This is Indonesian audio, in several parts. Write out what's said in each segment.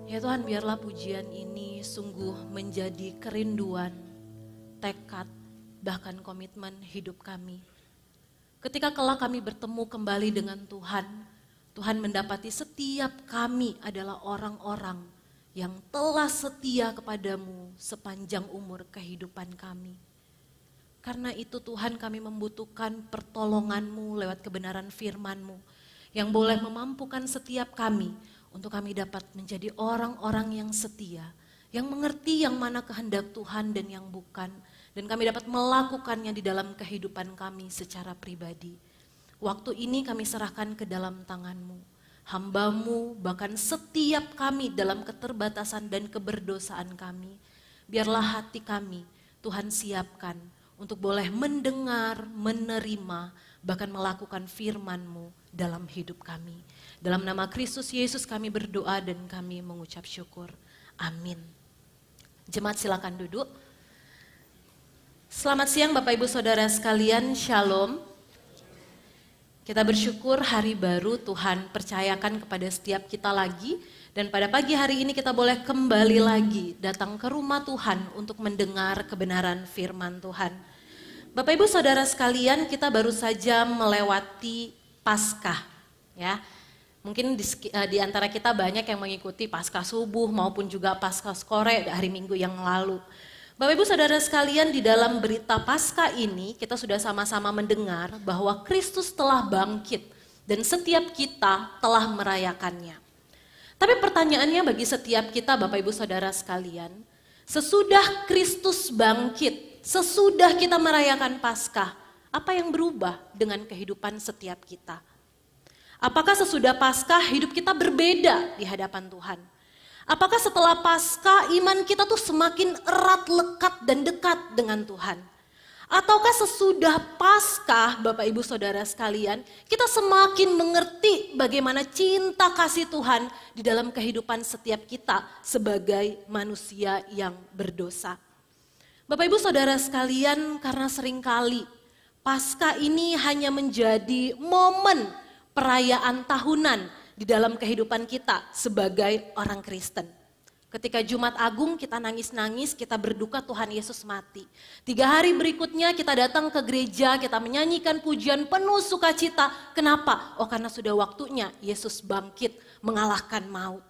Ya Tuhan, biarlah pujian ini sungguh menjadi kerinduan, tekad, bahkan komitmen hidup kami. Ketika kelak kami bertemu kembali dengan Tuhan, Tuhan mendapati setiap kami adalah orang-orang yang telah setia kepadamu sepanjang umur kehidupan kami. Karena itu Tuhan, kami membutuhkan pertolongan-Mu lewat kebenaran firman-Mu yang boleh memampukan setiap kami untuk kami dapat menjadi orang-orang yang setia, yang mengerti yang mana kehendak Tuhan dan yang bukan, dan kami dapat melakukannya di dalam kehidupan kami secara pribadi. Waktu ini kami serahkan ke dalam tangan-Mu, hamba-Mu, bahkan setiap kami dalam keterbatasan dan keberdosaan kami. Biarlah hati kami Tuhan siapkan untuk boleh mendengar, menerima, bahkan melakukan firman-Mu dalam hidup kami. Dalam nama Kristus Yesus kami berdoa dan kami mengucap syukur. Amin. Jemaat silakan duduk. Selamat siang Bapak Ibu Saudara sekalian, Shalom. Kita bersyukur hari baru Tuhan percayakan kepada setiap kita lagi. Dan pada pagi hari ini kita boleh kembali lagi datang ke rumah Tuhan untuk mendengar kebenaran firman Tuhan. Bapak Ibu Saudara sekalian, kita baru saja melewati Paskah, ya. Mungkin di antara kita banyak yang mengikuti Paskah subuh maupun juga Paskah sore hari Minggu yang lalu. Bapak Ibu Saudara sekalian, di dalam berita Paskah ini kita sudah sama-sama mendengar bahwa Kristus telah bangkit dan setiap kita telah merayakannya. Tapi pertanyaannya bagi setiap kita Bapak Ibu Saudara sekalian, sesudah Kristus bangkit, sesudah kita merayakan Paskah, apa yang berubah dengan kehidupan setiap kita? Apakah sesudah Paskah hidup kita berbeda di hadapan Tuhan? Apakah setelah Paskah iman kita tuh semakin erat, lekat dan dekat dengan Tuhan? Ataukah sesudah Paskah Bapak Ibu Saudara sekalian, kita semakin mengerti bagaimana cinta kasih Tuhan di dalam kehidupan setiap kita sebagai manusia yang berdosa? Bapak Ibu Saudara sekalian, karena seringkali Paskah ini hanya menjadi momen perayaan tahunan di dalam kehidupan kita sebagai orang Kristen. Ketika Jumat Agung kita nangis-nangis, kita berduka Tuhan Yesus mati. 3 hari berikutnya kita datang ke gereja, kita menyanyikan pujian penuh sukacita. Kenapa? Oh, karena sudah waktunya Yesus bangkit mengalahkan maut.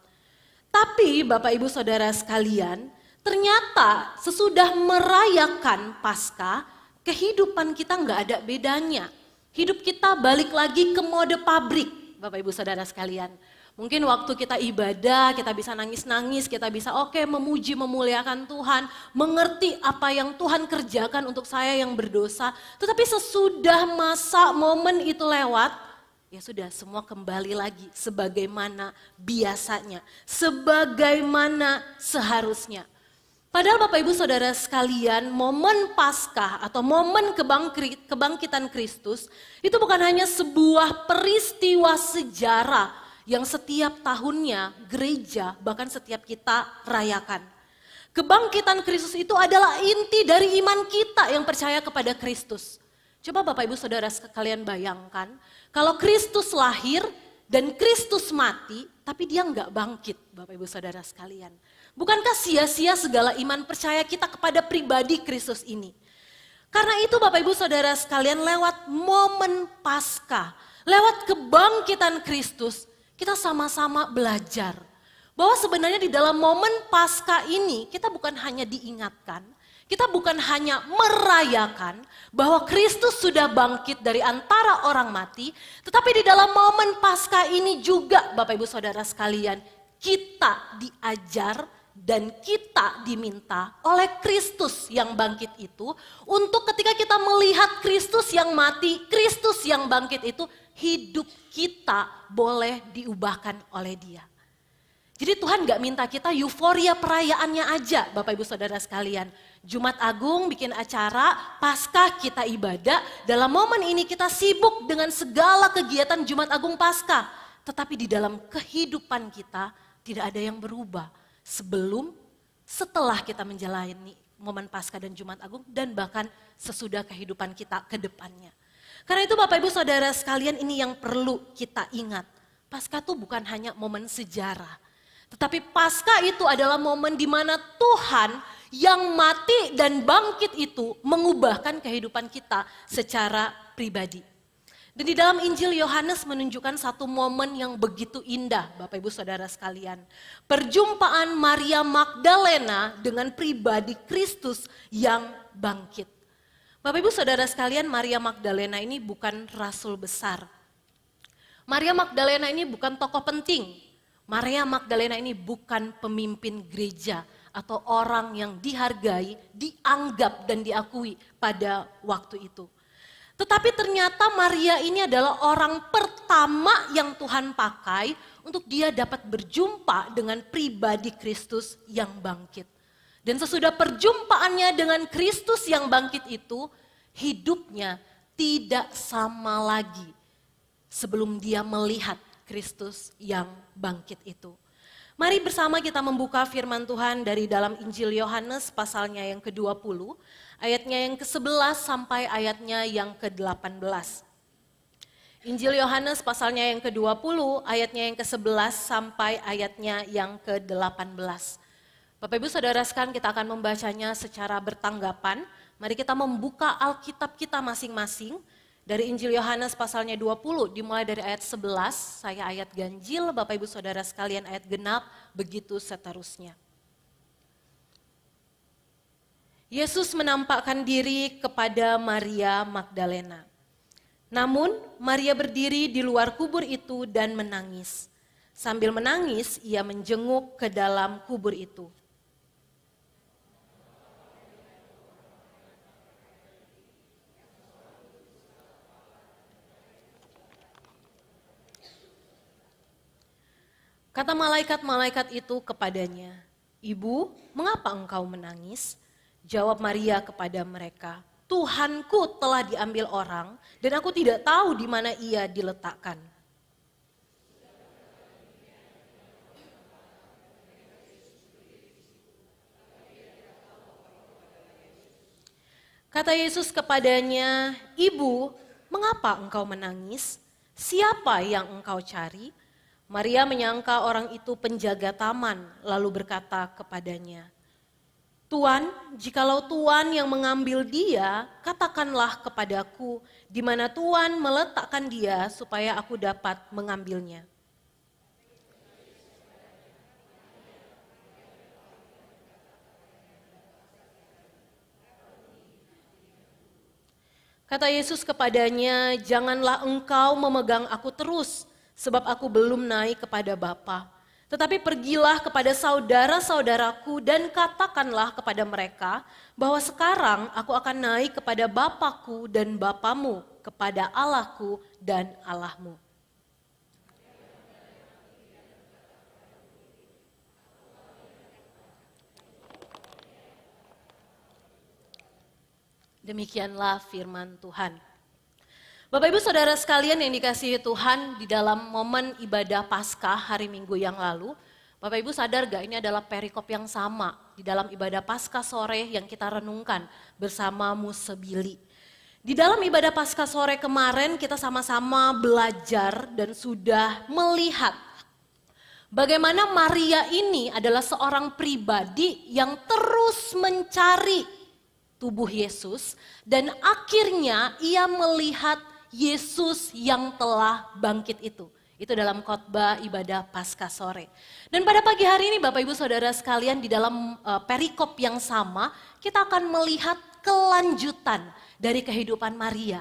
Tapi Bapak Ibu Saudara sekalian, ternyata sesudah merayakan Paskah, kehidupan kita nggak ada bedanya. Hidup kita balik lagi ke mode pabrik, Bapak Ibu Saudara sekalian. Mungkin waktu kita ibadah, kita bisa nangis-nangis, kita bisa memuji, memuliakan Tuhan, mengerti apa yang Tuhan kerjakan untuk saya yang berdosa. Tetapi sesudah masa momen itu lewat, ya sudah semua kembali lagi sebagaimana biasanya, sebagaimana seharusnya. Padahal Bapak Ibu Saudara sekalian, momen Paskah atau momen kebangkitan Kristus itu bukan hanya sebuah peristiwa sejarah yang setiap tahunnya gereja bahkan setiap kita rayakan. Kebangkitan Kristus itu adalah inti dari iman kita yang percaya kepada Kristus. Coba Bapak Ibu Saudara sekalian bayangkan, kalau Kristus lahir dan Kristus mati, tapi dia enggak bangkit Bapak Ibu Saudara sekalian. Bukankah sia-sia segala iman percaya kita kepada pribadi Kristus ini? Karena itu Bapak Ibu Saudara sekalian, lewat momen Paskah, lewat kebangkitan Kristus, kita sama-sama belajar bahwa sebenarnya di dalam momen Paskah ini kita bukan hanya diingatkan, kita bukan hanya merayakan bahwa Kristus sudah bangkit dari antara orang mati, tetapi di dalam momen Paskah ini juga Bapak Ibu Saudara sekalian, kita diajar dan kita diminta oleh Kristus yang bangkit itu untuk ketika kita melihat Kristus yang mati, Kristus yang bangkit itu, hidup kita boleh diubahkan oleh Dia. Jadi Tuhan gak minta kita euforia perayaannya aja Bapak Ibu Saudara sekalian. Jumat Agung bikin acara, Paskah kita ibadah, dalam momen ini kita sibuk dengan segala kegiatan Jumat Agung Paskah. Tetapi di dalam kehidupan kita tidak ada yang berubah sebelum, setelah kita menjalani momen Paskah dan Jumat Agung, dan bahkan sesudah kehidupan kita ke depannya. Karena itu Bapak Ibu Saudara sekalian, ini yang perlu kita ingat. Paskah itu bukan hanya momen sejarah, Tetapi Paskah itu adalah momen di mana Tuhan yang mati dan bangkit itu mengubahkan kehidupan kita secara pribadi. Dan di dalam Injil Yohanes menunjukkan satu momen yang begitu indah, Bapak Ibu Saudara sekalian. Perjumpaan Maria Magdalena dengan pribadi Kristus yang bangkit. Bapak Ibu Saudara sekalian, Maria Magdalena ini bukan rasul besar. Maria Magdalena ini bukan tokoh penting. Maria Magdalena ini bukan pemimpin gereja atau orang yang dihargai, dianggap dan diakui pada waktu itu. Tetapi ternyata Maria ini adalah orang pertama yang Tuhan pakai untuk dia dapat berjumpa dengan pribadi Kristus yang bangkit. Dan sesudah perjumpaannya dengan Kristus yang bangkit itu, hidupnya tidak sama lagi sebelum dia melihat Kristus yang bangkit itu. Mari bersama kita membuka firman Tuhan dari dalam Injil Yohanes pasalnya yang ke-20, ayatnya yang ke-11 sampai ayatnya yang ke-18. Injil Yohanes pasalnya yang ke-20, ayatnya yang ke-11 sampai ayatnya yang ke-18. Bapak Ibu Saudara sekalian, kita akan membacanya secara bertanggapan. Mari kita membuka Alkitab kita masing-masing. Dari Injil Yohanes pasalnya 20 dimulai dari ayat 11, saya ayat ganjil, Bapak Ibu Saudara sekalian ayat genap, begitu seterusnya. Yesus menampakkan diri kepada Maria Magdalena. Namun Maria berdiri di luar kubur itu dan menangis. Sambil menangis ia menjenguk ke dalam kubur itu. Kata malaikat-malaikat itu kepadanya, "Ibu, mengapa engkau menangis?" Jawab Maria kepada mereka, "Tuhanku telah diambil orang dan aku tidak tahu di mana ia diletakkan." Kata Yesus kepadanya, "Ibu, mengapa engkau menangis? Siapa yang engkau cari?" Maria menyangka orang itu penjaga taman, lalu berkata kepadanya, "Tuan, jikalau Tuan yang mengambil dia, katakanlah kepadaku di mana Tuan meletakkan dia supaya aku dapat mengambilnya." Kata Yesus kepadanya, "Janganlah engkau memegang aku terus, sebab aku belum naik kepada Bapa. Tetapi pergilah kepada saudara-saudaraku dan katakanlah kepada mereka bahwa sekarang aku akan naik kepada Bapakku dan Bapamu, kepada Allahku dan Allahmu." Demikianlah firman Tuhan. Bapak Ibu Saudara sekalian yang dikasihi Tuhan, di dalam momen ibadah Paskah hari Minggu yang lalu, Bapak Ibu sadar gak ini adalah perikop yang sama di dalam ibadah Paskah sore yang kita renungkan bersama Musebili. Di dalam ibadah Paskah sore kemarin kita sama-sama belajar dan sudah melihat bagaimana Maria ini adalah seorang pribadi yang terus mencari tubuh Yesus dan akhirnya ia melihat Yesus yang telah bangkit itu. Itu dalam khotbah ibadah Paskah sore. Dan pada pagi hari ini Bapak Ibu Saudara sekalian di dalam perikop yang sama kita akan melihat kelanjutan dari kehidupan Maria.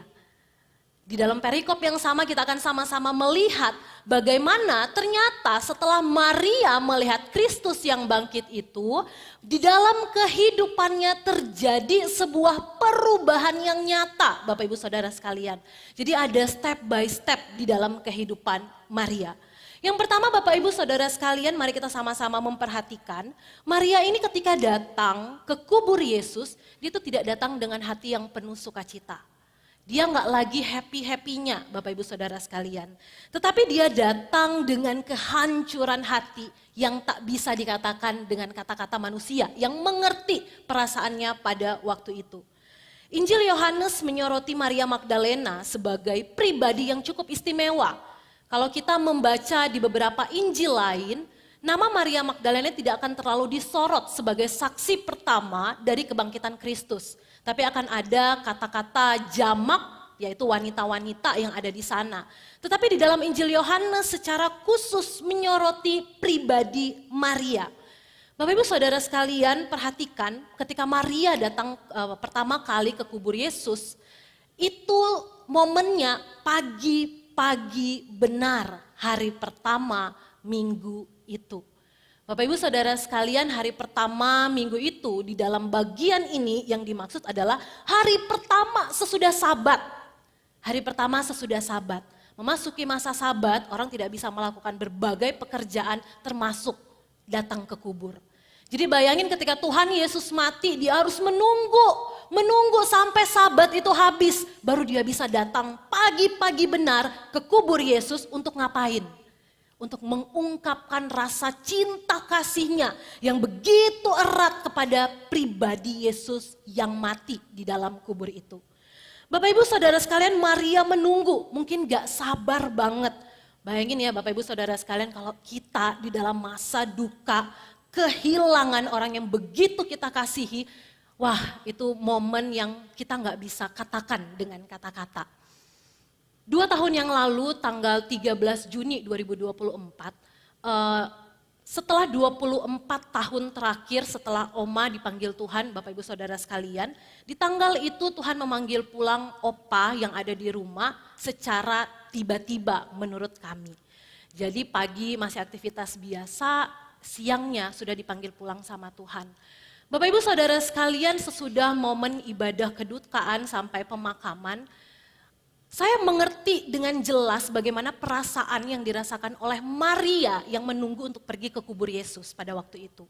Di dalam perikop yang sama kita akan sama-sama melihat bagaimana ternyata setelah Maria melihat Kristus yang bangkit itu, di dalam kehidupannya terjadi sebuah perubahan yang nyata, Bapak Ibu Saudara sekalian. Jadi ada step by step di dalam kehidupan Maria. Yang pertama Bapak Ibu Saudara sekalian, mari kita sama-sama memperhatikan, Maria ini ketika datang ke kubur Yesus, dia itu tidak datang dengan hati yang penuh sukacita. Dia nggak lagi happy-happynya Bapak Ibu Saudara sekalian. Tetapi dia datang dengan kehancuran hati yang tak bisa dikatakan dengan kata-kata manusia yang mengerti perasaannya pada waktu itu. Injil Yohanes menyoroti Maria Magdalena sebagai pribadi yang cukup istimewa. Kalau kita membaca di beberapa Injil lain, nama Maria Magdalena tidak akan terlalu disorot sebagai saksi pertama dari kebangkitan Kristus. Tapi akan ada kata-kata jamak, yaitu wanita-wanita yang ada di sana. Tetapi di dalam Injil Yohanes secara khusus menyoroti pribadi Maria. Bapak Ibu Saudara sekalian, perhatikan ketika Maria datang pertama kali ke kubur Yesus, itu momennya pagi-pagi benar hari pertama minggu itu. Bapak Ibu Saudara sekalian, hari pertama minggu itu di dalam bagian ini yang dimaksud adalah hari pertama sesudah Sabat. Hari pertama sesudah Sabat. Memasuki masa Sabat, orang tidak bisa melakukan berbagai pekerjaan termasuk datang ke kubur. Jadi bayangin ketika Tuhan Yesus mati, dia harus menunggu sampai Sabat itu habis. Baru dia bisa datang pagi-pagi benar ke kubur Yesus untuk ngapain? Untuk mengungkapkan rasa cinta kasihnya yang begitu erat kepada pribadi Yesus yang mati di dalam kubur itu. Bapak Ibu Saudara sekalian, Maria menunggu, mungkin gak sabar banget. Bayangin ya Bapak Ibu Saudara sekalian, kalau kita di dalam masa duka, kehilangan orang yang begitu kita kasihi, wah itu momen yang kita gak bisa katakan dengan kata-kata. 2 tahun yang lalu tanggal 13 Juni 2024, setelah 24 tahun terakhir setelah Oma dipanggil Tuhan, Bapak Ibu Saudara sekalian, di tanggal itu Tuhan memanggil pulang Opa yang ada di rumah secara tiba-tiba menurut kami. Jadi pagi masih aktivitas biasa, siangnya sudah dipanggil pulang sama Tuhan. Bapak Ibu Saudara sekalian, sesudah momen ibadah kedukaan sampai pemakaman, saya mengerti dengan jelas bagaimana perasaan yang dirasakan oleh Maria yang menunggu untuk pergi ke kubur Yesus pada waktu itu.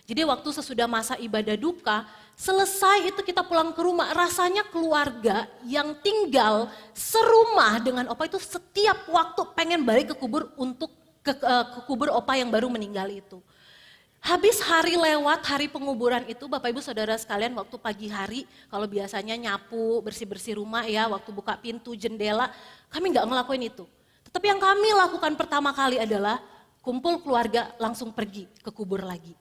Jadi waktu sesudah masa ibadah duka, selesai itu kita pulang ke rumah, rasanya keluarga yang tinggal serumah dengan Opa itu setiap waktu pengen balik ke kubur untuk ke kubur Opa yang baru meninggal itu. Habis hari lewat, hari penguburan itu Bapak Ibu Saudara sekalian, waktu pagi hari kalau biasanya nyapu, bersih-bersih rumah ya, waktu buka pintu, jendela, kami nggak ngelakuin itu. Tetapi yang kami lakukan pertama kali adalah kumpul keluarga langsung pergi ke kubur lagi.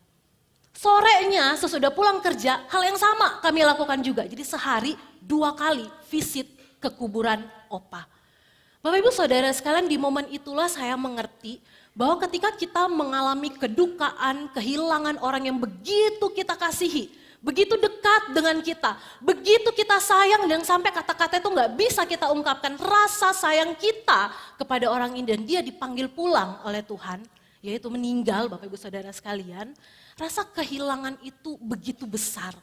Sorenya sesudah pulang kerja, hal yang sama kami lakukan juga. Jadi sehari 2 kali visit ke kuburan Opa. Bapak Ibu Saudara sekalian, di momen itulah saya mengerti bahwa ketika kita mengalami kedukaan, kehilangan orang yang begitu kita kasihi, begitu dekat dengan kita, begitu kita sayang dan sampai kata-kata itu gak bisa kita ungkapkan rasa sayang kita kepada orang ini dan dia dipanggil pulang oleh Tuhan, yaitu meninggal Bapak Ibu Saudara sekalian, rasa kehilangan itu begitu besar.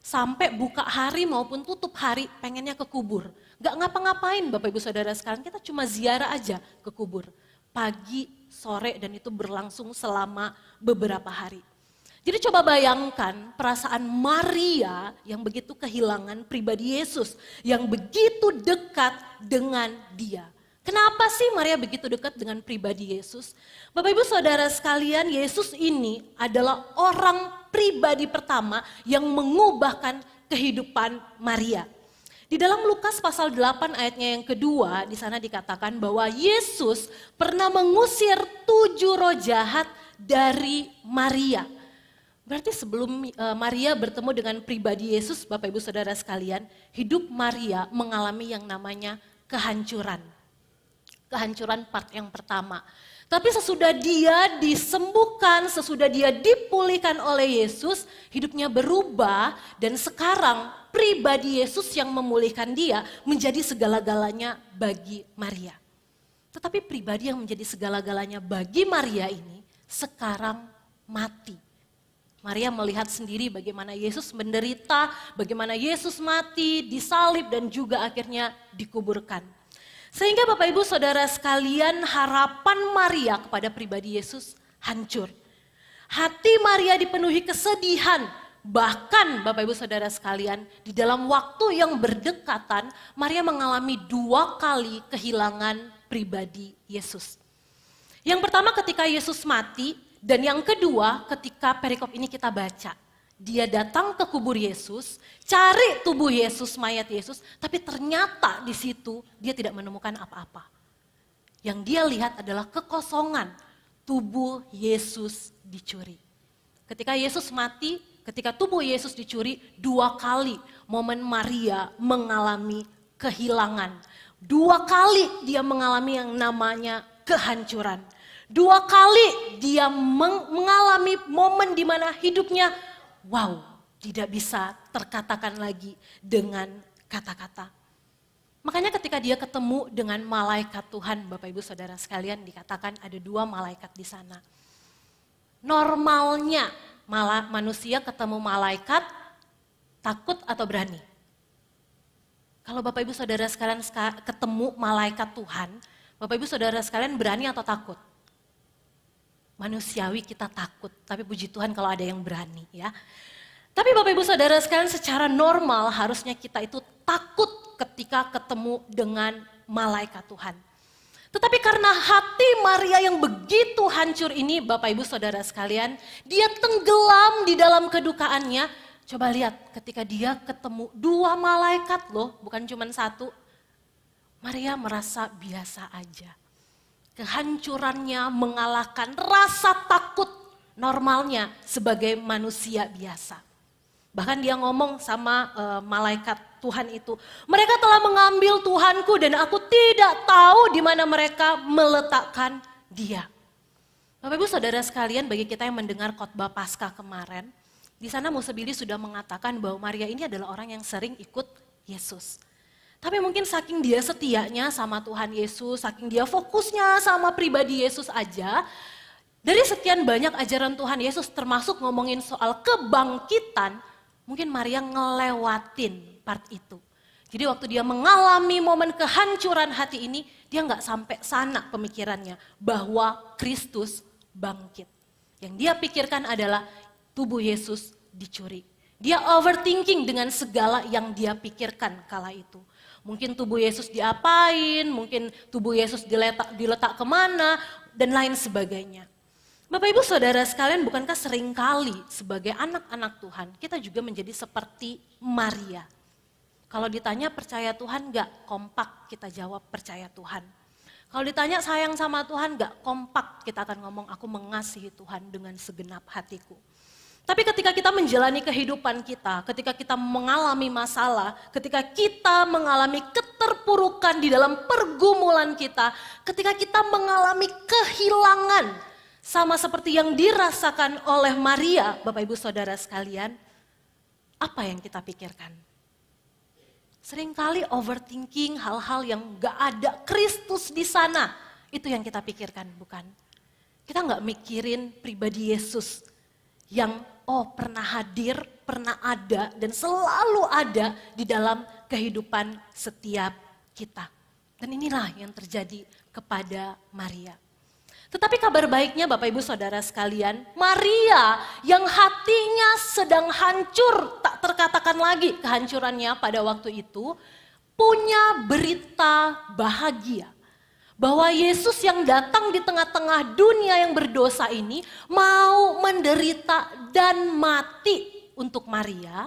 Sampai buka hari maupun tutup hari pengennya ke kubur. Gak ngapa-ngapain Bapak Ibu Saudara sekalian, kita cuma ziarah aja ke kubur. Pagi, sore dan itu berlangsung selama beberapa hari. Jadi coba bayangkan perasaan Maria yang begitu kehilangan pribadi Yesus. Yang begitu dekat dengan dia. Kenapa sih Maria begitu dekat dengan pribadi Yesus? Bapak Ibu Saudara sekalian, Yesus ini adalah orang pribadi pertama yang mengubahkan kehidupan Maria. Di dalam Lukas pasal 8 ayatnya yang kedua, di sana dikatakan bahwa Yesus pernah mengusir 7 roh jahat dari Maria. Berarti sebelum Maria bertemu dengan pribadi Yesus, Bapak Ibu Saudara sekalian, hidup Maria mengalami yang namanya kehancuran. Kehancuran part yang pertama. Tapi sesudah dia disembuhkan, sesudah dia dipulihkan oleh Yesus, hidupnya berubah dan sekarang pribadi Yesus yang memulihkan dia menjadi segala-galanya bagi Maria. Tetapi pribadi yang menjadi segala-galanya bagi Maria ini sekarang mati. Maria melihat sendiri bagaimana Yesus menderita, bagaimana Yesus mati, disalib dan juga akhirnya dikuburkan. Sehingga Bapak Ibu Saudara sekalian, harapan Maria kepada pribadi Yesus hancur. Hati Maria dipenuhi kesedihan, bahkan Bapak Ibu Saudara sekalian, di dalam waktu yang berdekatan, Maria mengalami 2 kali kehilangan pribadi Yesus. Yang pertama ketika Yesus mati, dan yang kedua ketika perikop ini kita baca. Dia datang ke kubur Yesus, cari tubuh Yesus, mayat Yesus, tapi ternyata di situ dia tidak menemukan apa-apa. Yang dia lihat adalah kekosongan. tubuh Yesus dicuri. Ketika Yesus mati, ketika tubuh Yesus dicuri, 2 kali momen Maria mengalami kehilangan. 2 kali dia mengalami yang namanya kehancuran. 2 kali dia mengalami momen di mana hidupnya, wow, tidak bisa terkatakan lagi dengan kata-kata. Makanya ketika dia ketemu dengan malaikat Tuhan, Bapak Ibu Saudara sekalian, dikatakan ada 2 malaikat di sana. Normalnya manusia ketemu malaikat takut atau berani? Kalau Bapak Ibu Saudara sekalian ketemu malaikat Tuhan, Bapak Ibu Saudara sekalian berani atau takut? Manusiawi kita takut, tapi puji Tuhan kalau ada yang berani ya. Tapi Bapak Ibu Saudara sekalian secara normal harusnya kita itu takut ketika ketemu dengan malaikat Tuhan. Tetapi karena hati Maria yang begitu hancur ini, Bapak Ibu Saudara sekalian, dia tenggelam di dalam kedukaannya. Coba lihat ketika dia ketemu 2 malaikat loh, bukan cuma 1. Maria merasa biasa aja. Kehancurannya mengalahkan rasa takut normalnya sebagai manusia biasa. Bahkan dia ngomong sama malaikat Tuhan itu, mereka telah mengambil Tuhanku dan aku tidak tahu di mana mereka meletakkan dia. Bapak Ibu Saudara sekalian, bagi kita yang mendengar khotbah Paskah kemarin, di sana Musebili sudah mengatakan bahwa Maria ini adalah orang yang sering ikut Yesus. Tapi mungkin saking dia setianya sama Tuhan Yesus, saking dia fokusnya sama pribadi Yesus aja, dari sekian banyak ajaran Tuhan Yesus termasuk ngomongin soal kebangkitan, mungkin Maria ngelewatin part itu. Jadi waktu dia mengalami momen kehancuran hati ini, dia nggak sampai sana pemikirannya bahwa Kristus bangkit. Yang dia pikirkan adalah tubuh Yesus dicuri. Dia overthinking dengan segala yang dia pikirkan kala itu. Mungkin tubuh Yesus diapain, mungkin tubuh Yesus diletak kemana, dan lain sebagainya. Bapak Ibu Saudara sekalian, bukankah seringkali sebagai anak-anak Tuhan kita juga menjadi seperti Maria? Kalau ditanya percaya Tuhan enggak? Kompak kita jawab percaya Tuhan. Kalau ditanya sayang sama Tuhan enggak? Kompak kita akan ngomong aku mengasihi Tuhan dengan segenap hatiku. Tapi ketika kita menjalani kehidupan kita, ketika kita mengalami masalah, ketika kita mengalami keterpurukan di dalam pergumulan kita, ketika kita mengalami kehilangan, sama seperti yang dirasakan oleh Maria, Bapak Ibu Saudara sekalian, apa yang kita pikirkan? Seringkali overthinking hal-hal yang gak ada Kristus di sana, itu yang kita pikirkan, bukan? Kita gak mikirin pribadi Yesus yang pernah hadir, pernah ada, dan selalu ada di dalam kehidupan setiap kita. Dan inilah yang terjadi kepada Maria. Tetapi kabar baiknya Bapak Ibu Saudara sekalian, Maria yang hatinya sedang hancur, tak terkatakan lagi kehancurannya pada waktu itu, punya berita bahagia. Bahwa Yesus yang datang di tengah-tengah dunia yang berdosa ini mau menderita dan mati untuk Maria,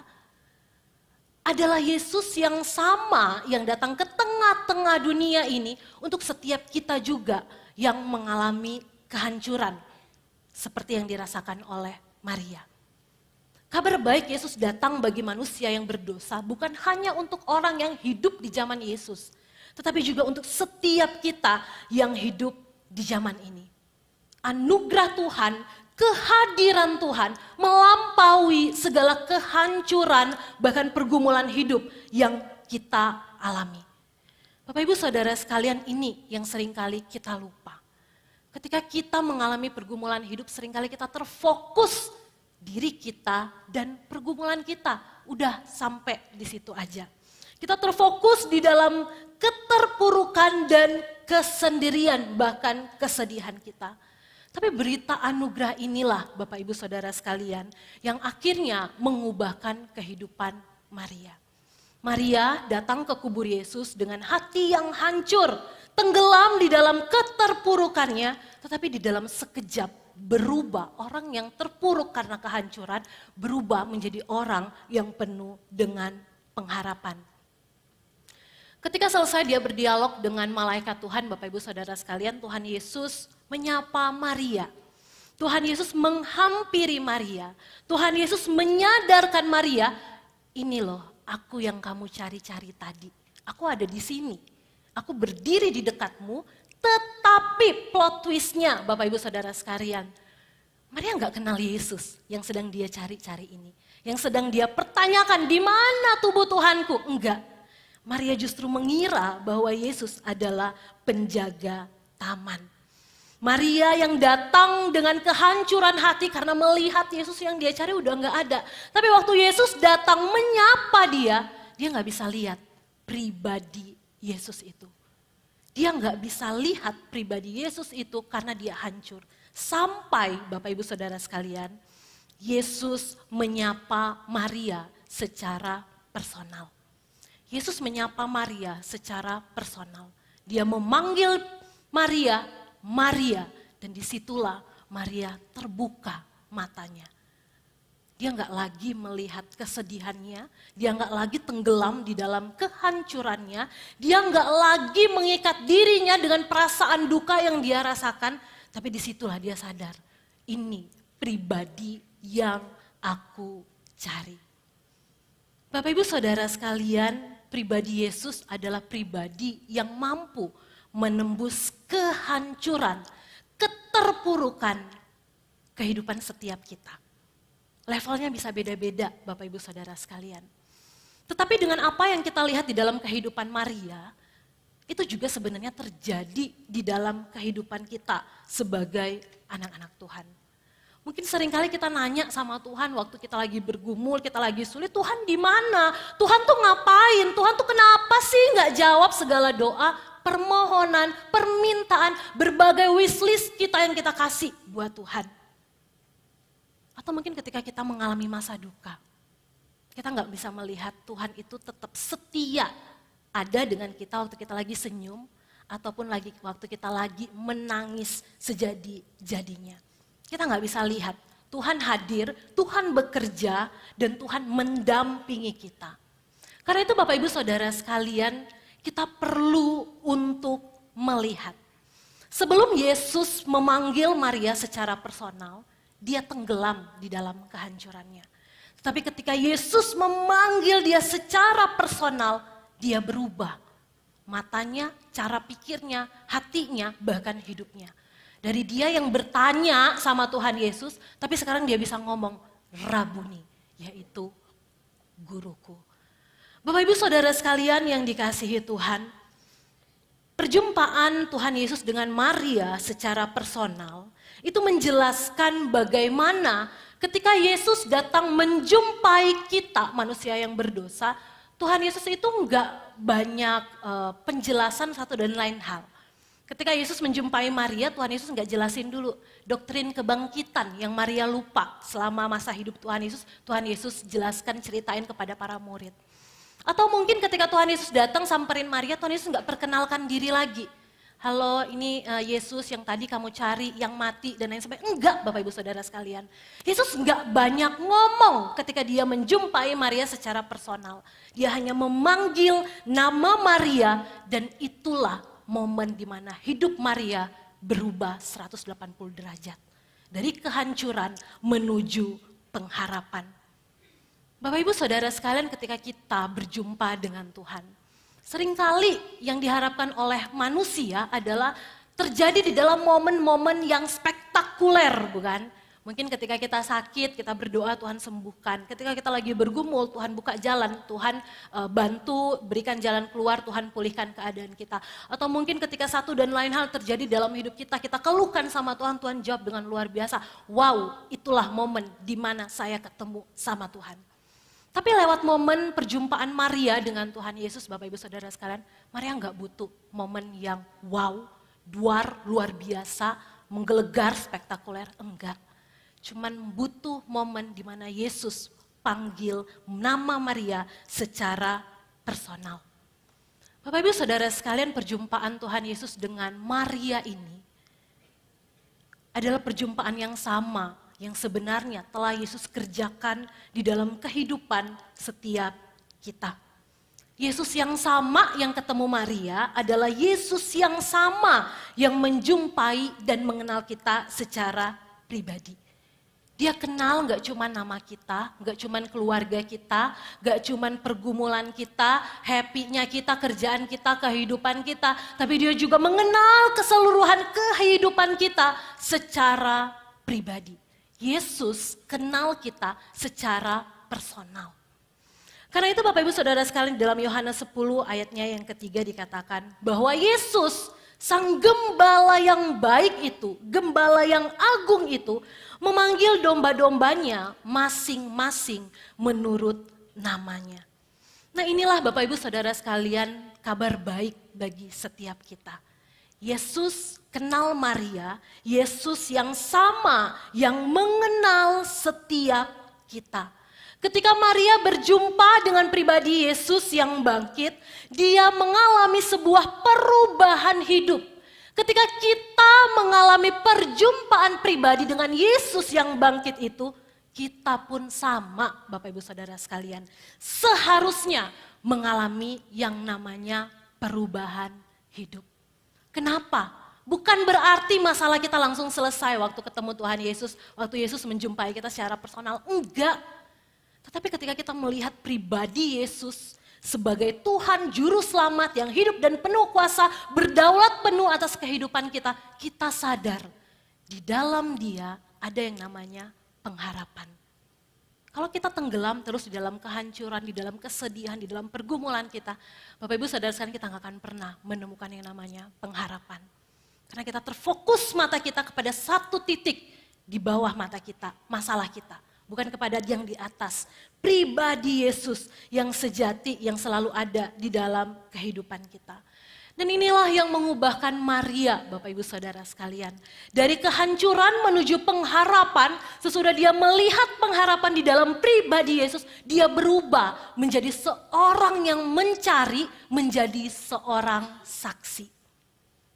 adalah Yesus yang sama yang datang ke tengah-tengah dunia ini untuk setiap kita juga yang mengalami kehancuran seperti yang dirasakan oleh Maria. Kabar baik Yesus datang bagi manusia yang berdosa bukan hanya untuk orang yang hidup di zaman Yesus, tetapi juga untuk setiap kita yang hidup di zaman ini. Anugerah Tuhan, kehadiran Tuhan melampaui segala kehancuran bahkan pergumulan hidup yang kita alami. Bapak Ibu Saudara sekalian, ini yang seringkali kita lupa. Ketika kita mengalami pergumulan hidup, seringkali kita terfokus diri kita dan pergumulan kita. Udah sampai di situ aja. Kita terfokus di dalam keterpurukan dan kesendirian, bahkan kesedihan kita. Tapi berita anugerah inilah Bapak Ibu Saudara sekalian yang akhirnya mengubahkan kehidupan Maria. Maria datang ke kubur Yesus dengan hati yang hancur, tenggelam di dalam keterpurukannya, tetapi di dalam sekejap berubah. Orang yang terpuruk karena kehancuran berubah menjadi orang yang penuh dengan pengharapan. Ketika selesai dia berdialog dengan malaikat Tuhan, Bapak Ibu Saudara sekalian, Tuhan Yesus menyapa Maria. Tuhan Yesus menghampiri Maria. Tuhan Yesus menyadarkan Maria, ini loh aku yang kamu cari-cari tadi. Aku ada di sini. Aku berdiri di dekatmu, tetapi plot twistnya Bapak Ibu Saudara sekalian, Maria nggak kenal Yesus yang sedang dia cari-cari ini. Yang sedang dia pertanyakan, di mana tubuh Tuhanku? Enggak. Maria justru mengira bahwa Yesus adalah penjaga taman. Maria yang datang dengan kehancuran hati karena melihat Yesus yang dia cari udah nggak ada. Tapi waktu Yesus datang menyapa dia nggak bisa lihat pribadi Yesus itu. Dia nggak bisa lihat pribadi Yesus itu karena dia hancur. Sampai Bapak Ibu Saudara sekalian, Yesus menyapa Maria secara personal. Yesus menyapa Maria secara personal. Dia memanggil Maria, Maria, dan disitulah Maria terbuka matanya. Dia nggak lagi melihat kesedihannya, dia nggak lagi tenggelam di dalam kehancurannya, dia nggak lagi mengikat dirinya dengan perasaan duka yang dia rasakan, tapi disitulah dia sadar, ini pribadi yang aku cari. Bapak Ibu Saudara sekalian, pribadi Yesus adalah pribadi yang mampu menembus kehancuran, keterpurukan kehidupan setiap kita. Levelnya bisa beda-beda Bapak Ibu Saudara sekalian. Tetapi dengan apa yang kita lihat di dalam kehidupan Maria, itu juga sebenarnya terjadi di dalam kehidupan kita sebagai anak-anak Tuhan. Mungkin seringkali kita nanya sama Tuhan waktu kita lagi bergumul, kita lagi sulit, Tuhan di mana? Tuhan tuh ngapain? Tuhan tuh kenapa sih nggak jawab segala doa, permohonan, permintaan, berbagai wishlist kita yang kita kasih buat Tuhan. Atau mungkin ketika kita mengalami masa duka, kita nggak bisa melihat Tuhan itu tetap setia ada dengan kita waktu kita lagi senyum, ataupun waktu kita lagi menangis sejadi-jadinya. Kita nggak bisa lihat Tuhan hadir, Tuhan bekerja, dan Tuhan mendampingi kita. Karena itu Bapak Ibu Saudara sekalian, kita perlu untuk melihat. Sebelum Yesus memanggil Maria secara personal, dia tenggelam di dalam kehancurannya. Tapi ketika Yesus memanggil dia secara personal, dia berubah. Matanya, cara pikirnya, hatinya, bahkan hidupnya. Dari dia yang bertanya sama Tuhan Yesus, tapi sekarang dia bisa ngomong, Rabuni, yaitu guruku. Bapak Ibu Saudara sekalian yang dikasihi Tuhan, perjumpaan Tuhan Yesus dengan Maria secara personal, itu menjelaskan bagaimana ketika Yesus datang menjumpai kita manusia yang berdosa, Tuhan Yesus itu enggak banyak penjelasan satu dan lain hal. Ketika Yesus menjumpai Maria, Tuhan Yesus enggak jelasin dulu doktrin kebangkitan yang Maria lupa selama masa hidup Tuhan Yesus jelaskan, ceritain kepada para murid. Atau mungkin ketika Tuhan Yesus datang samperin Maria, Tuhan Yesus enggak perkenalkan diri lagi. Halo, ini Yesus yang tadi kamu cari, yang mati dan lain sebagainya. Enggak Bapak Ibu Saudara sekalian. Yesus enggak banyak ngomong ketika dia menjumpai Maria secara personal. Dia hanya memanggil nama Maria dan itulah momen di mana hidup Maria berubah 180 derajat. Dari kehancuran menuju pengharapan. Bapak Ibu Saudara sekalian, ketika kita berjumpa dengan Tuhan, seringkali yang diharapkan oleh manusia adalah terjadi di dalam momen-momen yang spektakuler, bukan? Mungkin ketika kita sakit, kita berdoa Tuhan sembuhkan. Ketika kita lagi bergumul, Tuhan buka jalan, Tuhan bantu, berikan jalan keluar, Tuhan pulihkan keadaan kita. Atau mungkin ketika satu dan lain hal terjadi dalam hidup kita, kita keluhkan sama Tuhan, Tuhan jawab dengan luar biasa. Wow, itulah momen di mana saya ketemu sama Tuhan. Tapi lewat momen perjumpaan Maria dengan Tuhan Yesus, Bapak Ibu Saudara sekalian, Maria nggak butuh momen yang wow, luar biasa, menggelegar, spektakuler, enggak. Cuman butuh momen di mana Yesus panggil nama Maria secara personal. Bapak Ibu Saudara sekalian, perjumpaan Tuhan Yesus dengan Maria ini adalah perjumpaan yang sama yang sebenarnya telah Yesus kerjakan di dalam kehidupan setiap kita. Yesus yang sama yang ketemu Maria adalah Yesus yang sama yang menjumpai dan mengenal kita secara pribadi. Dia kenal gak cuma nama kita, gak cuma keluarga kita, gak cuma pergumulan kita, happy-nya kita, kerjaan kita, kehidupan kita. Tapi dia juga mengenal keseluruhan kehidupan kita secara pribadi. Yesus kenal kita secara personal. Karena itu Bapak Ibu Saudara sekalian dalam Yohanes 10 ayatnya yang ketiga dikatakan bahwa Yesus sang gembala yang baik itu, gembala yang agung itu memanggil domba-dombanya masing-masing menurut namanya. Nah inilah Bapak Ibu Saudara sekalian kabar baik bagi setiap kita. Yesus kenal Maria, Yesus yang sama yang mengenal setiap kita. Ketika Maria berjumpa dengan pribadi Yesus yang bangkit, dia mengalami sebuah perubahan hidup. Ketika kita mengalami perjumpaan pribadi dengan Yesus yang bangkit itu, kita pun sama Bapak Ibu Saudara sekalian. Seharusnya mengalami yang namanya perubahan hidup. Kenapa? Bukan berarti masalah kita langsung selesai waktu ketemu Tuhan Yesus, waktu Yesus menjumpai kita secara personal. Enggak. Tetapi ketika kita melihat pribadi Yesus sebagai Tuhan Juru Selamat yang hidup dan penuh kuasa, berdaulat penuh atas kehidupan kita, kita sadar di dalam Dia ada yang namanya pengharapan. Kalau kita tenggelam terus di dalam kehancuran, di dalam kesedihan, di dalam pergumulan kita, Bapak Ibu sadar sekali kita gak akan pernah menemukan yang namanya pengharapan. Karena kita terfokus mata kita kepada satu titik di bawah mata kita, masalah kita. Bukan kepada yang di atas, pribadi Yesus yang sejati yang selalu ada di dalam kehidupan kita. Dan inilah yang mengubahkan Maria, Bapak Ibu Saudara sekalian. Dari kehancuran menuju pengharapan, sesudah dia melihat pengharapan di dalam pribadi Yesus, dia berubah menjadi seorang yang mencari, menjadi seorang saksi.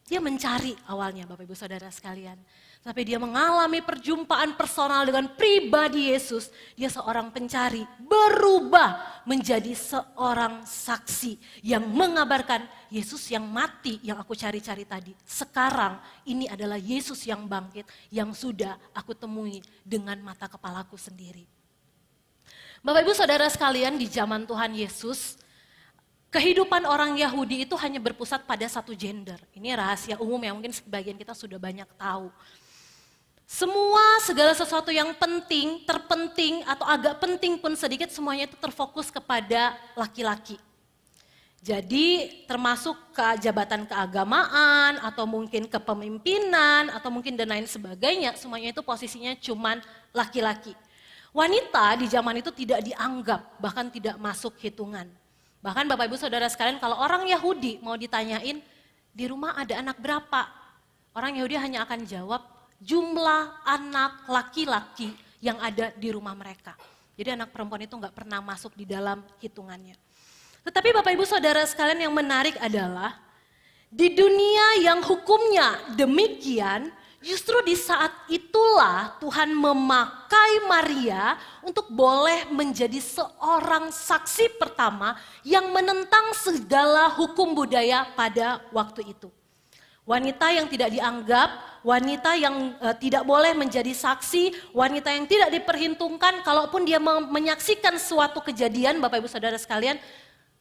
Dia mencari awalnya Bapak Ibu Saudara sekalian. Tapi dia mengalami perjumpaan personal dengan pribadi Yesus. Dia seorang pencari, berubah menjadi seorang saksi yang mengabarkan Yesus yang mati yang aku cari-cari tadi. Sekarang ini adalah Yesus yang bangkit yang sudah aku temui dengan mata kepalaku sendiri. Bapak Ibu Saudara sekalian, di zaman Tuhan Yesus, kehidupan orang Yahudi itu hanya berpusat pada satu gender. Ini rahasia umum yang mungkin sebagian kita sudah banyak tahu. Segala sesuatu yang penting, terpenting atau agak penting pun sedikit semuanya itu terfokus kepada laki-laki. Jadi termasuk ke jabatan keagamaan atau mungkin kepemimpinan atau mungkin dan lain sebagainya, semuanya itu posisinya cuman laki-laki. Wanita di zaman itu tidak dianggap, bahkan tidak masuk hitungan. Bahkan Bapak Ibu Saudara sekalian, kalau orang Yahudi mau ditanyain di rumah ada anak berapa, orang Yahudi hanya akan jawab jumlah anak laki-laki yang ada di rumah mereka. Jadi anak perempuan itu nggak pernah masuk di dalam hitungannya. Tetapi Bapak Ibu Saudara sekalian, yang menarik adalah di dunia yang hukumnya demikian, justru di saat itulah Tuhan memakai Maria untuk boleh menjadi seorang saksi pertama yang menentang segala hukum budaya pada waktu itu. Wanita yang tidak dianggap, wanita yang tidak boleh menjadi saksi, wanita yang tidak diperhitungkan, kalaupun dia menyaksikan suatu kejadian, Bapak Ibu Saudara sekalian,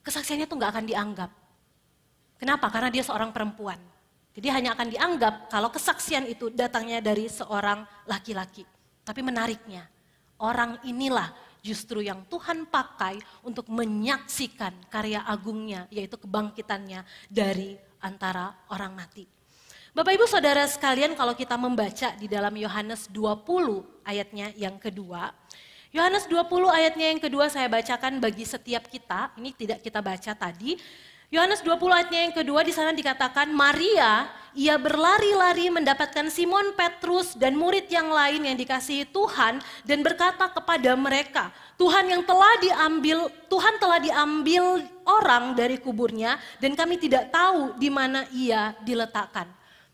kesaksiannya itu nggak akan dianggap. Kenapa? Karena dia seorang perempuan. Jadi hanya akan dianggap kalau kesaksian itu datangnya dari seorang laki-laki. Tapi menariknya, orang inilah justru yang Tuhan pakai untuk menyaksikan karya agungnya, yaitu kebangkitannya dari antara orang mati. Bapak Ibu Saudara sekalian, kalau kita membaca di dalam Yohanes 20 ayatnya yang kedua, Yohanes 20 ayatnya yang kedua saya bacakan bagi setiap kita, ini tidak kita baca tadi. Yohanes 20 ayatnya yang kedua di sana dikatakan, Maria, ia berlari-lari mendapatkan Simon Petrus dan murid yang lain yang dikasihi Tuhan dan berkata kepada mereka, Tuhan telah diambil orang dari kuburnya dan kami tidak tahu di mana ia diletakkan.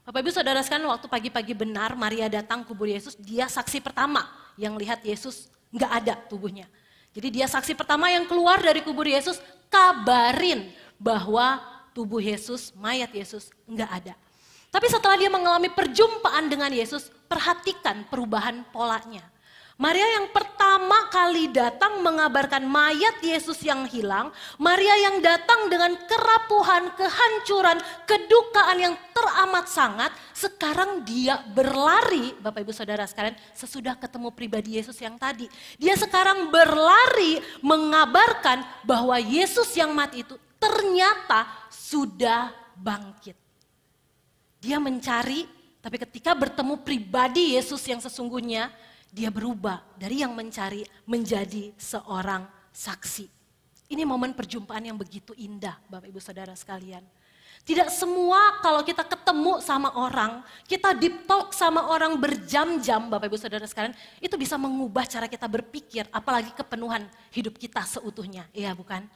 Bapak Ibu Saudara sekalian, waktu pagi-pagi benar Maria datang kubur Yesus, dia saksi pertama yang lihat Yesus nggak ada tubuhnya. Jadi dia saksi pertama yang keluar dari kubur Yesus, kabarin bahwa tubuh Yesus, mayat Yesus enggak ada. Tapi setelah dia mengalami perjumpaan dengan Yesus, perhatikan perubahan polanya. Maria yang pertama kali datang mengabarkan mayat Yesus yang hilang, Maria yang datang dengan kerapuhan, kehancuran, kedukaan yang teramat sangat, sekarang dia berlari, Bapak Ibu Saudara sekalian, sesudah ketemu pribadi Yesus yang tadi. Dia sekarang berlari mengabarkan bahwa Yesus yang mati itu ternyata sudah bangkit. Dia mencari, tapi ketika bertemu pribadi Yesus yang sesungguhnya, dia berubah dari yang mencari menjadi seorang saksi. Ini momen perjumpaan yang begitu indah, Bapak Ibu Saudara sekalian. Tidak semua kalau kita ketemu sama orang, kita deep talk sama orang berjam-jam, Bapak Ibu Saudara sekalian, itu bisa mengubah cara kita berpikir, apalagi kepenuhan hidup kita seutuhnya, iya bukan?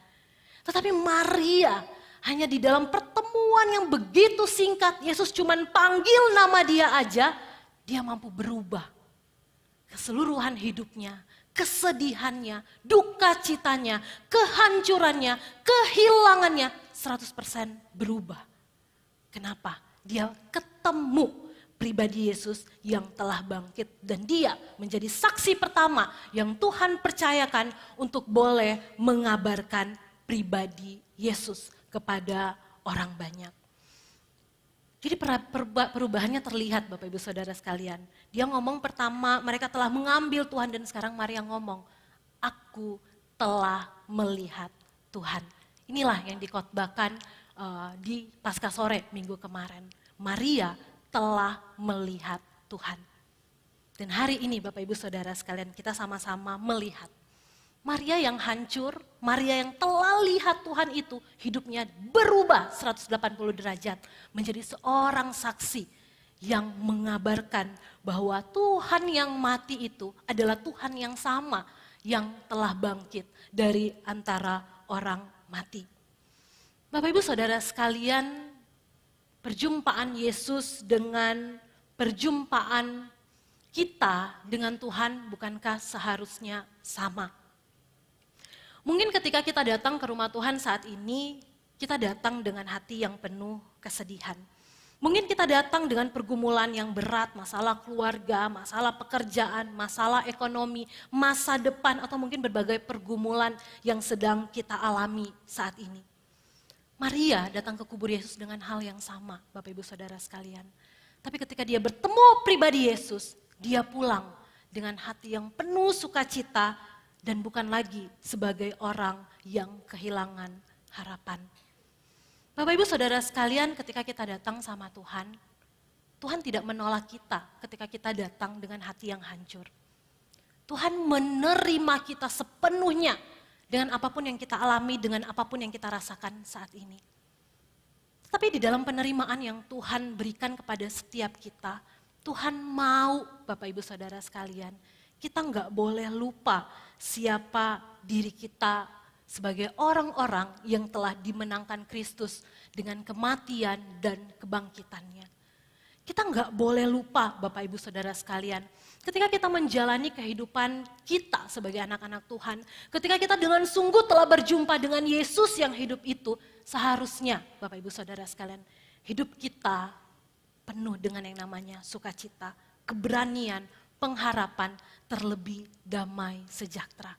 Tetapi Maria hanya di dalam pertemuan yang begitu singkat, Yesus cuma panggil nama dia aja, dia mampu berubah. Keseluruhan hidupnya, kesedihannya, duka citanya, kehancurannya, kehilangannya 100% berubah. Kenapa? Dia ketemu pribadi Yesus yang telah bangkit dan dia menjadi saksi pertama yang Tuhan percayakan untuk boleh mengabarkan pribadi Yesus kepada orang banyak. Jadi perubahannya terlihat Bapak Ibu Saudara sekalian. Dia ngomong pertama mereka telah mengambil Tuhan dan sekarang Maria ngomong, aku telah melihat Tuhan. Inilah yang dikhotbahkan di Paskah sore minggu kemarin. Maria telah melihat Tuhan. Dan hari ini Bapak Ibu Saudara sekalian kita sama-sama melihat. Maria yang hancur, Maria yang telah lihat Tuhan itu hidupnya berubah 180 derajat menjadi seorang saksi yang mengabarkan bahwa Tuhan yang mati itu adalah Tuhan yang sama yang telah bangkit dari antara orang mati. Bapak Ibu Saudara sekalian, perjumpaan Yesus dengan perjumpaan kita dengan Tuhan bukankah seharusnya sama? Mungkin ketika kita datang ke rumah Tuhan saat ini, kita datang dengan hati yang penuh kesedihan. Mungkin kita datang dengan pergumulan yang berat, masalah keluarga, masalah pekerjaan, masalah ekonomi, masa depan, atau mungkin berbagai pergumulan yang sedang kita alami saat ini. Maria datang ke kubur Yesus dengan hal yang sama, Bapak Ibu Saudara sekalian. Tapi ketika dia bertemu pribadi Yesus, dia pulang dengan hati yang penuh sukacita, dan bukan lagi sebagai orang yang kehilangan harapan. Bapak Ibu Saudara sekalian, ketika kita datang sama Tuhan, Tuhan tidak menolak kita ketika kita datang dengan hati yang hancur. Tuhan menerima kita sepenuhnya dengan apapun yang kita alami, dengan apapun yang kita rasakan saat ini. Tapi di dalam penerimaan yang Tuhan berikan kepada setiap kita, Tuhan mau Bapak Ibu Saudara sekalian, kita nggak boleh lupa siapa diri kita sebagai orang-orang yang telah dimenangkan Kristus dengan kematian dan kebangkitannya. Kita nggak boleh lupa Bapak Ibu Saudara sekalian, ketika kita menjalani kehidupan kita sebagai anak-anak Tuhan, ketika kita dengan sungguh telah berjumpa dengan Yesus yang hidup itu, seharusnya Bapak Ibu Saudara sekalian, hidup kita penuh dengan yang namanya sukacita, keberanian, pengharapan, terlebih damai sejahtera.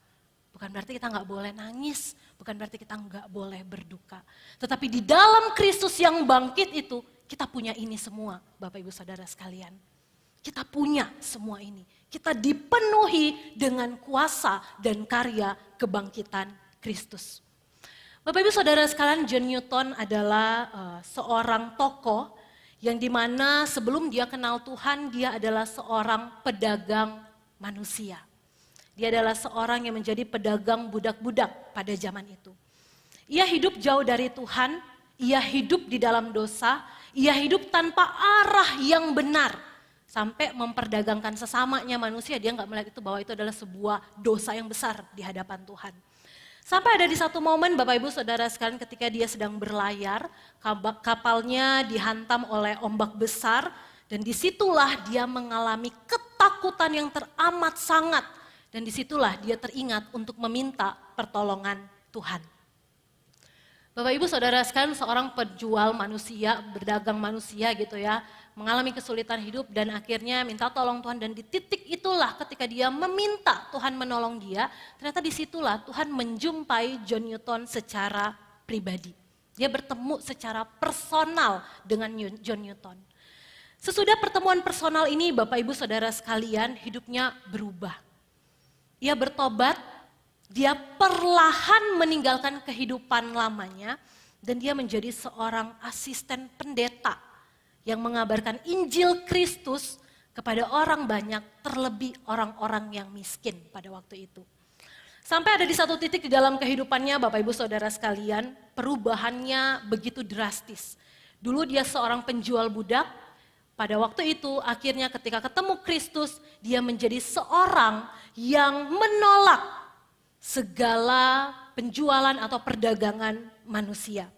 Bukan berarti kita nggak boleh nangis, bukan berarti kita nggak boleh berduka. Tetapi di dalam Kristus yang bangkit itu, kita punya ini semua Bapak Ibu Saudara sekalian. Kita punya semua ini. Kita dipenuhi dengan kuasa dan karya kebangkitan Kristus. Bapak Ibu Saudara sekalian, John Newton adalah seorang tokoh yang dimana sebelum dia kenal Tuhan, dia adalah seorang pedagang manusia. Dia adalah seorang yang menjadi pedagang budak-budak pada zaman itu. Ia hidup jauh dari Tuhan, ia hidup di dalam dosa, ia hidup tanpa arah yang benar. Sampai memperdagangkan sesamanya manusia, dia nggak melihat itu bahwa itu adalah sebuah dosa yang besar di hadapan Tuhan. Sampai ada di satu momen Bapak Ibu Saudara sekalian ketika dia sedang berlayar, kapalnya dihantam oleh ombak besar dan disitulah dia mengalami ketakutan yang teramat sangat. Dan disitulah dia teringat untuk meminta pertolongan Tuhan. Bapak Ibu Saudara sekalian, seorang penjual manusia, berdagang manusia gitu ya, mengalami kesulitan hidup dan akhirnya minta tolong Tuhan, dan di titik itulah ketika dia meminta Tuhan menolong dia, ternyata disitulah Tuhan menjumpai John Newton secara pribadi. Dia bertemu secara personal dengan John Newton. Sesudah pertemuan personal ini Bapak Ibu Saudara sekalian, hidupnya berubah. Ia bertobat, dia perlahan meninggalkan kehidupan lamanya dan dia menjadi seorang asisten pendeta yang mengabarkan Injil Kristus kepada orang banyak, terlebih orang-orang yang miskin pada waktu itu. Sampai ada di satu titik di dalam kehidupannya Bapak Ibu Saudara sekalian, perubahannya begitu drastis. Dulu dia seorang penjual budak, pada waktu itu akhirnya ketika ketemu Kristus, dia menjadi seorang yang menolak segala penjualan atau perdagangan manusia.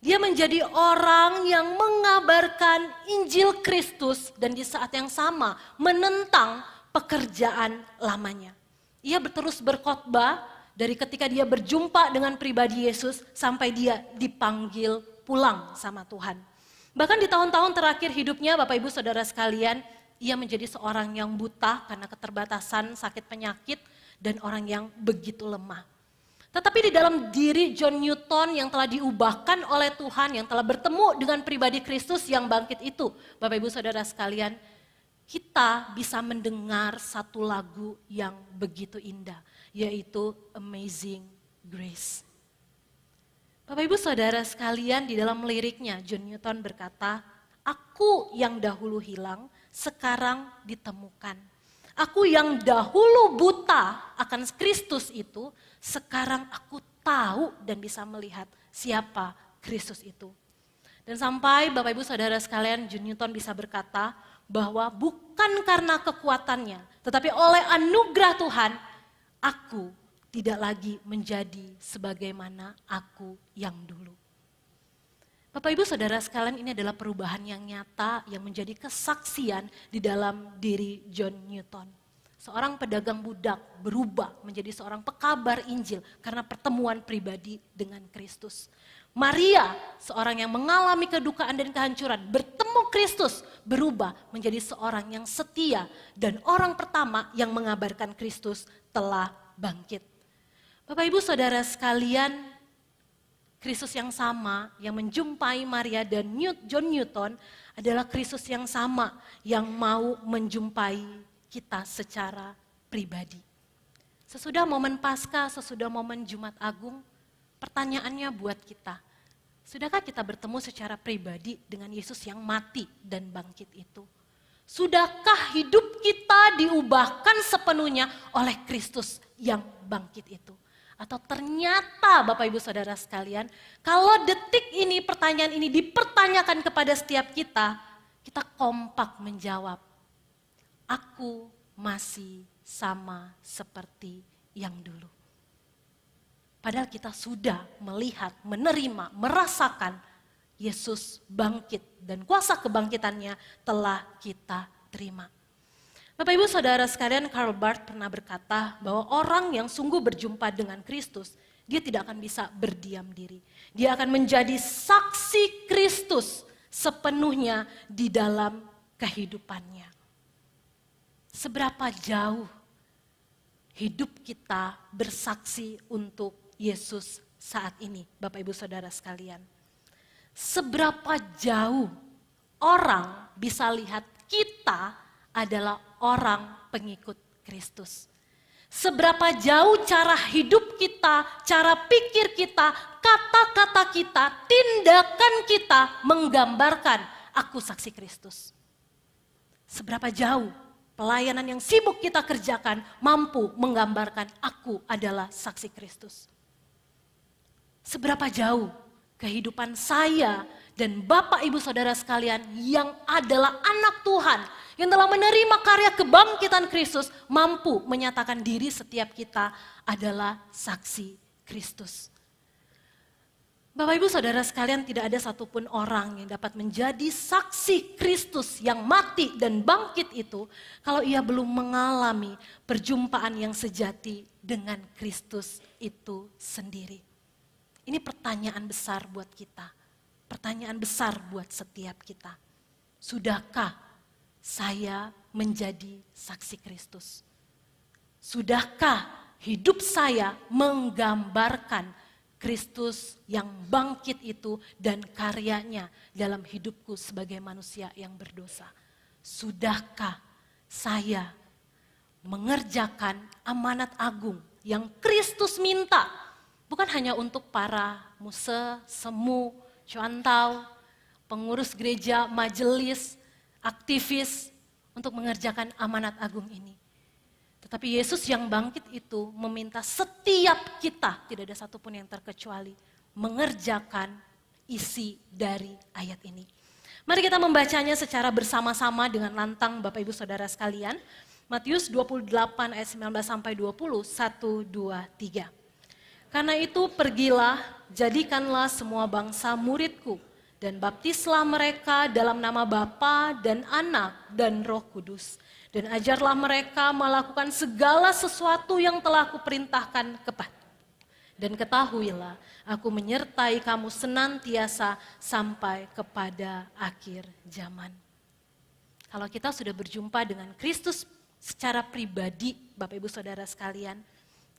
Dia menjadi orang yang mengabarkan Injil Kristus dan di saat yang sama menentang pekerjaan lamanya. Ia terus berkhotbah dari ketika dia berjumpa dengan pribadi Yesus sampai dia dipanggil pulang sama Tuhan. Bahkan di tahun-tahun terakhir hidupnya Bapak Ibu Saudara sekalian, ia menjadi seorang yang buta karena keterbatasan sakit penyakit dan orang yang begitu lemah. Tetapi di dalam diri John Newton yang telah diubahkan oleh Tuhan, yang telah bertemu dengan pribadi Kristus yang bangkit itu, Bapak Ibu Saudara sekalian, kita bisa mendengar satu lagu yang begitu indah, yaitu Amazing Grace. Bapak Ibu Saudara sekalian, di dalam liriknya John Newton berkata, "Aku yang dahulu hilang, sekarang ditemukan. Aku yang dahulu buta akan Kristus itu, sekarang aku tahu dan bisa melihat siapa Kristus itu." Dan sampai Bapak Ibu Saudara sekalian, John Newton bisa berkata bahwa bukan karena kekuatannya, tetapi oleh anugerah Tuhan, aku tidak lagi menjadi sebagaimana aku yang dulu. Bapak Ibu Saudara sekalian, ini adalah perubahan yang nyata yang menjadi kesaksian di dalam diri John Newton. Seorang pedagang budak berubah menjadi seorang pekabar Injil karena pertemuan pribadi dengan Kristus. Maria, seorang yang mengalami kedukaan dan kehancuran, bertemu Kristus, berubah menjadi seorang yang setia dan orang pertama yang mengabarkan Kristus telah bangkit. Bapak Ibu Saudara sekalian, Kristus yang sama yang menjumpai Maria dan John Newton adalah Kristus yang sama yang mau menjumpai kita secara pribadi. Sesudah momen Paskah, sesudah momen Jumat Agung, pertanyaannya buat kita, sudahkah kita bertemu secara pribadi dengan Yesus yang mati dan bangkit itu? Sudahkah hidup kita diubahkan sepenuhnya oleh Kristus yang bangkit itu? Atau ternyata Bapak Ibu Saudara sekalian, kalau detik ini pertanyaan ini dipertanyakan kepada setiap kita, kita kompak menjawab, aku masih sama seperti yang dulu. Padahal kita sudah melihat, menerima, merasakan Yesus bangkit dan kuasa kebangkitannya telah kita terima. Bapak Ibu Saudara sekalian, Karl Barth pernah berkata bahwa orang yang sungguh berjumpa dengan Kristus, dia tidak akan bisa berdiam diri. Dia akan menjadi saksi Kristus sepenuhnya di dalam kehidupannya. Seberapa jauh hidup kita bersaksi untuk Yesus saat ini, Bapak Ibu Saudara sekalian. Seberapa jauh orang bisa lihat kita adalah orang pengikut Kristus. Seberapa jauh cara hidup kita, cara pikir kita, kata-kata kita, tindakan kita menggambarkan aku saksi Kristus. Seberapa jauh pelayanan yang sibuk kita kerjakan mampu menggambarkan aku adalah saksi Kristus. Seberapa jauh kehidupan saya dan Bapak Ibu Saudara sekalian yang adalah anak Tuhan, yang telah menerima karya kebangkitan Kristus, mampu menyatakan diri setiap kita adalah saksi Kristus. Bapak Ibu Saudara sekalian, tidak ada satupun orang yang dapat menjadi saksi Kristus yang mati dan bangkit itu kalau ia belum mengalami perjumpaan yang sejati dengan Kristus itu sendiri. Ini pertanyaan besar buat kita, pertanyaan besar buat setiap kita. Sudahkah saya menjadi saksi Kristus? Sudahkah hidup saya menggambarkan Kristus yang bangkit itu dan karyanya dalam hidupku sebagai manusia yang berdosa? Sudahkah saya mengerjakan amanat agung yang Kristus minta? Bukan hanya untuk para muse, semu, cuantau, pengurus gereja, majelis, aktivis untuk mengerjakan amanat agung ini. Tetapi Yesus yang bangkit itu meminta setiap kita, tidak ada satupun yang terkecuali, mengerjakan isi dari ayat ini. Mari kita membacanya secara bersama-sama dengan lantang Bapak Ibu Saudara sekalian. Matius 28 ayat 19 sampai 20, 1, 2, 3. Karena itu pergilah, jadikanlah semua bangsa muridku, dan baptislah mereka dalam nama Bapa dan Anak dan Roh Kudus. Dan ajarlah mereka melakukan segala sesuatu yang telah kuperintahkan kepada. Dan ketahuilah, aku menyertai kamu senantiasa sampai kepada akhir zaman. Kalau kita sudah berjumpa dengan Kristus secara pribadi, Bapak Ibu Saudara sekalian,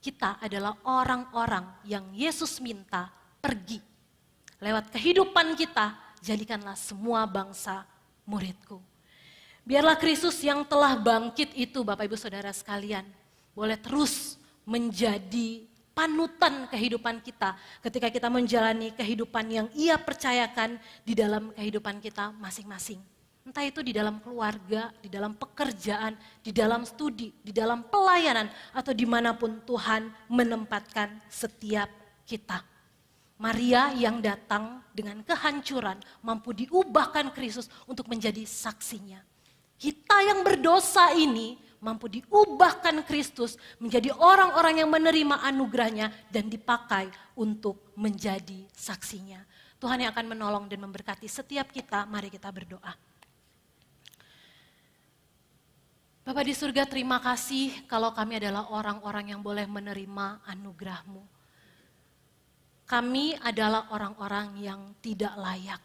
kita adalah orang-orang yang Yesus minta pergi. Lewat kehidupan kita, jadikanlah semua bangsa muridku. Biarlah Kristus yang telah bangkit itu, Bapak Ibu Saudara sekalian, boleh terus menjadi panutan kehidupan kita ketika kita menjalani kehidupan yang Ia percayakan di dalam kehidupan kita masing-masing. Entah itu di dalam keluarga, di dalam pekerjaan, di dalam studi, di dalam pelayanan, atau dimanapun Tuhan menempatkan setiap kita. Maria yang datang dengan kehancuran mampu diubahkan Kristus untuk menjadi saksinya. Kita yang berdosa ini mampu diubahkan Kristus menjadi orang-orang yang menerima anugerahnya dan dipakai untuk menjadi saksinya. Tuhan yang akan menolong dan memberkati setiap kita, mari kita berdoa. Bapa di surga, terima kasih kalau kami adalah orang-orang yang boleh menerima anugerah-Mu. Kami adalah orang-orang yang tidak layak.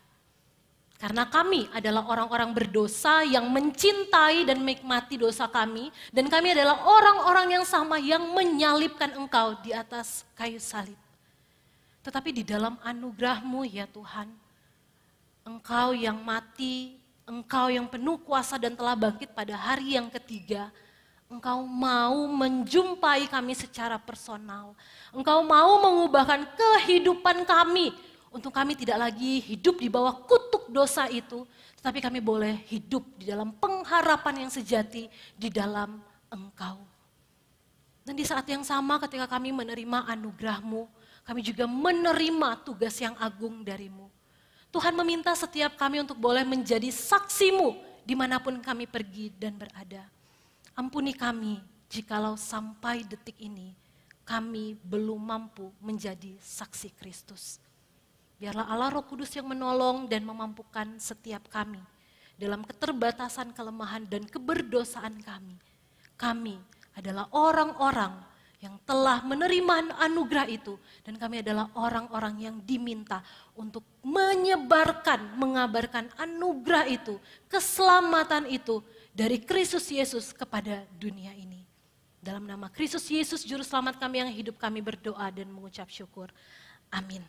Karena kami adalah orang-orang berdosa yang mencintai dan menikmati dosa kami. Dan kami adalah orang-orang yang sama yang menyalibkan Engkau di atas kayu salib. Tetapi di dalam anugerah-Mu ya Tuhan, Engkau yang mati, Engkau yang penuh kuasa dan telah bangkit pada hari yang ketiga, Engkau mau menjumpai kami secara personal. Engkau mau mengubahkan kehidupan kami. Untuk kami tidak lagi hidup di bawah kutuk dosa itu, tetapi kami boleh hidup di dalam pengharapan yang sejati di dalam Engkau. Dan di saat yang sama ketika kami menerima anugerah-Mu, kami juga menerima tugas yang agung dari-Mu. Tuhan meminta setiap kami untuk boleh menjadi saksi-Mu dimanapun kami pergi dan berada. Ampuni kami jikalau sampai detik ini kami belum mampu menjadi saksi Kristus. Biarlah Allah Roh Kudus yang menolong dan memampukan setiap kami dalam keterbatasan, kelemahan, dan keberdosaan kami. Kami adalah orang-orang yang telah menerima anugerah itu dan kami adalah orang-orang yang diminta untuk menyebarkan, mengabarkan anugerah itu, keselamatan itu dari Kristus Yesus kepada dunia ini. Dalam nama Kristus Yesus Juru Selamat kami yang hidup, kami berdoa dan mengucap syukur. Amin.